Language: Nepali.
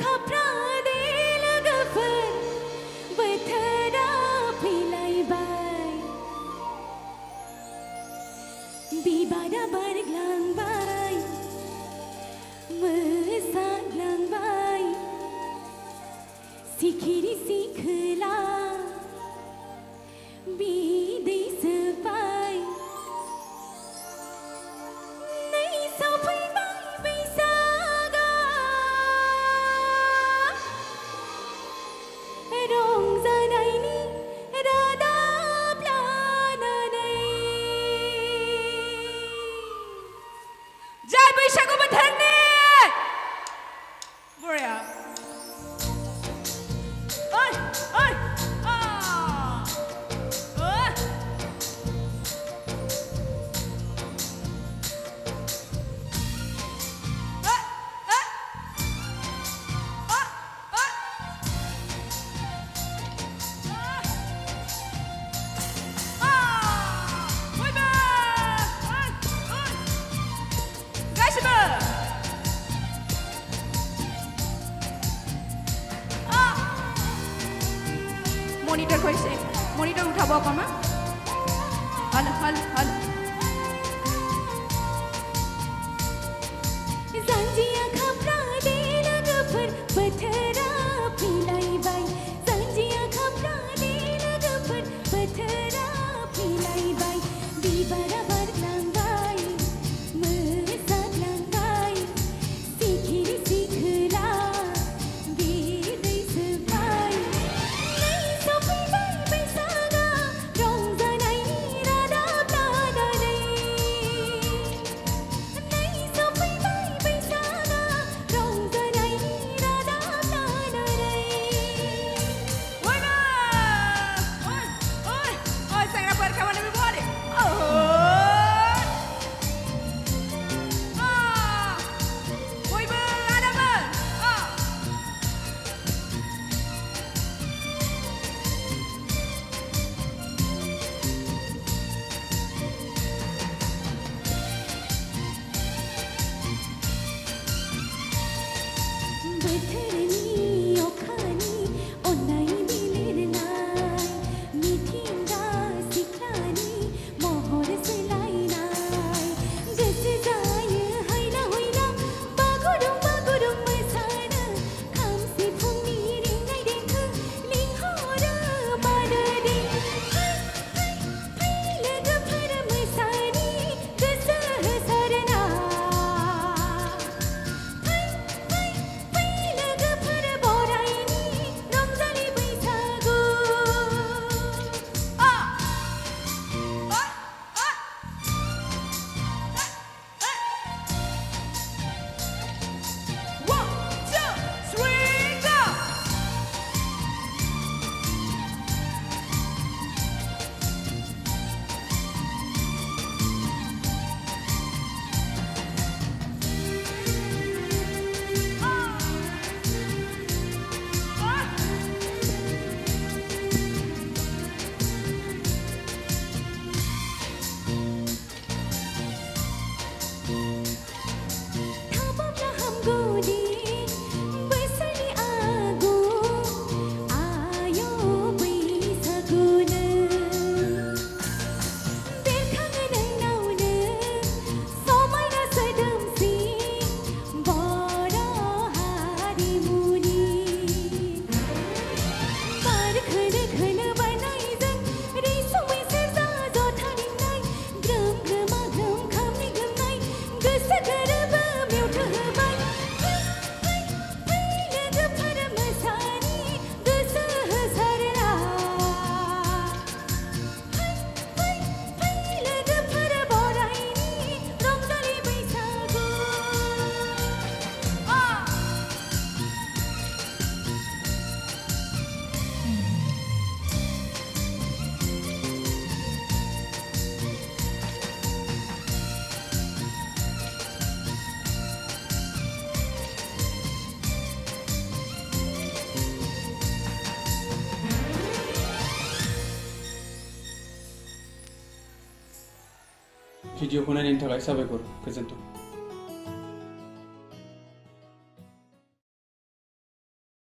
खाफ्रादे लोगोफोर बोथोरा फैलायबाय बिबारा बारग्लांबाय मोसाग्लांबाय सिखिरि सिखोला बिदै सोबबाय नै सफैबाय बैसागा रंजानायनि रादाब लानानै जय बैसागु बोथोरनि बरिया ओइ ओइ मनिटर कैसे मनिटर उठाबो अकमा हल हल हल जान्जिया खाफ्रादे लोगोफोर बोथोरा फैलायबाय जान्जिया खाफ्रादे लोगोफोर बोथोरा फैलायबाय बिबारा बारग्लांबाय मोसाग्लांबाय सिखिरि सिखोला बिदै सोबबाय नै सफैबाय बैसागा रंजानायनि रादाब लानानै नै सफैबाय बैसागा रंजानायनि रादाब लानानै ओइ सेंग्राफोर खामानि बिबोआरि बयबो आदामोन बोथोरनि अखानि अन्नाय बिलिरनाय मिथिंगा सिख्लानि महर सोलायनाय गोसो जायो हायला हुइला बागुरुम बागुरुम मोसानो खाम सिफुंनि रिंनाय देंखो लिंहरो मानोदि फै लोगोफोर मोसानि गोसो होसारना फै लोगोफोर बरायनि रंजालि बैसागु One, two, three, go! थाबाब्ला हामगौदि बोसोरनि आगु आय' बैसागुनो बेरखाङो नोंनावनो समायना सोदोमस्रि बर' हारिमुनि बार खोलो खोलो बारनायजों रैसुमै सेरजा जथा रिंनाय ग्रोम ग्रोमा ग्रोम खामनि गोमनाय गोसो गोरोबो मेवथोहोबाय फै लोगोफोर मोसानि गोसो होसारना फै लोगोफोर बरायनि रंजालि बैसागु भिडिअखौ नायनायनि थाखाय साबायखर गोजोन्थों।